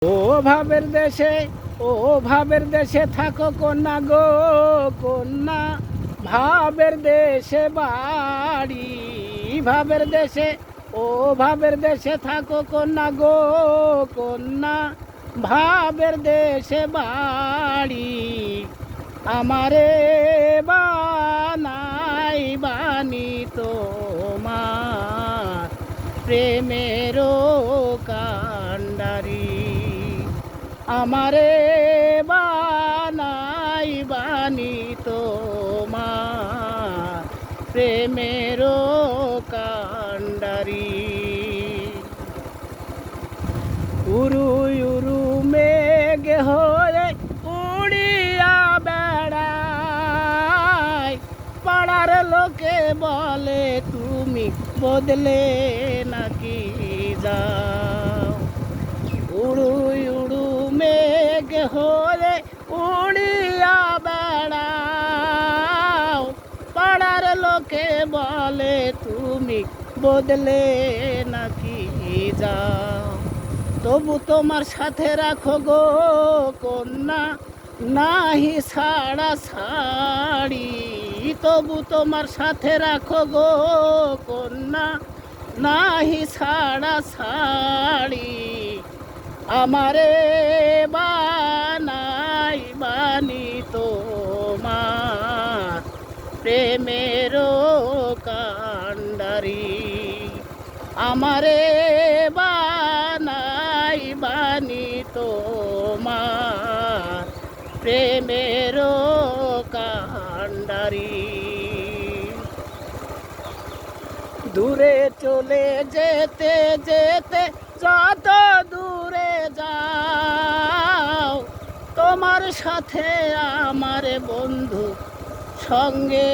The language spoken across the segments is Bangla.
ও ভাবের দেশে, ও ভাবের দেশে থাকো কন্যা গো কন্যা, ভাবের দেশে বাড়ি। ভাবের দেশে, ও ভাবের দেশে থাকো কন্যা গো কন্যা, ভাবের দেশে বাড়ি। আমারে বানাই বানি তোমার প্রেমেরও কান্ডারি। আমারে বানাই বানি তোমার প্রেমেরও কান্ডারি। উরু উরু মেঘ হয়ে উড়িয়া বেড়ায়, পাড়ার লোকে বলে তুমি বদলে নাকি যাও। উড়ু উড়ু মেঘ হয়ে উড়িয়া বেড়াও, পাড়ার লোকে বলে তুমি বদলে নাকি যাও। তবু তোমার সাথে রাখো গো কন্যা, নাহি ছাড়া ছাড়ি। তবু তোমার সাথে রাখো গো কন্যা, নাহি ছাড়া ছাড়ি। আমারে বানাই বানি তোমার প্রেমেরও কান্ডারি। আমারে বানাই বানি তোমার প্রেমেরও কান্ডারি। দূরে চলে যেতে যেতে যত দূরে যাও, তোমার সাথে আমার বন্ধু সঙ্গে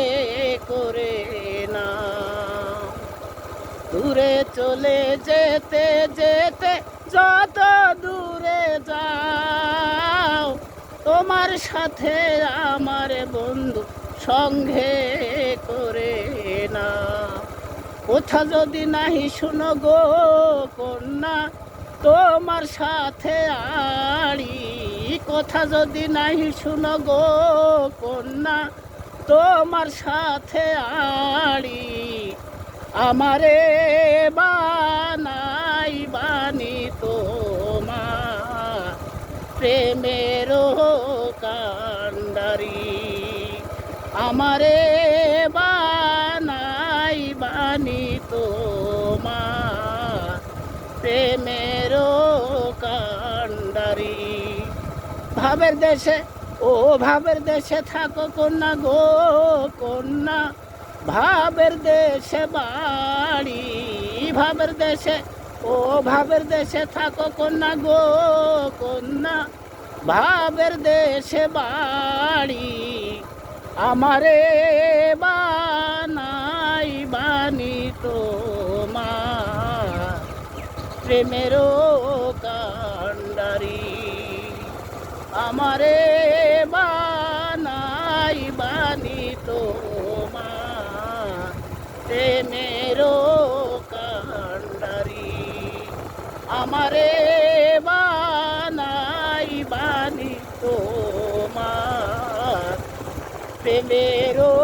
করে না। দূরে চলে যেতে যেতে যত দূরে যাও, তোমার সাথে আমার বন্ধু সঙ্গে করে না। কোথা যদি নাহি শুনো গো কন্যা তোমার সাথে আড়ি। কথা যদি নাহি শুনো গো কন্যা তোমার সাথে আড়ি। আমারে বানাই বানি তোমার প্রেমেরও কান্ডারি। আমারে বানাই বানি তোমার প্রেমেরও কান্ডারি। ভাবের দেশে, ও ভাবের দেশে থাকো কন্যা গো কন্যা, ভাবের দেশে বাড়ি। ভাবের দেশে, ও ভাবের দেশে থাকো কন্যা গো কন্যা, ভাবের দেশে বাড়ি। আমারে বানাই বানি তোমার প্রেমেরও কান্ডারি। আমারে বানাই বানি তোমার প্রেমেরও কান্ডারি। আমারে বানাই বানি তোমার প্রেমেরও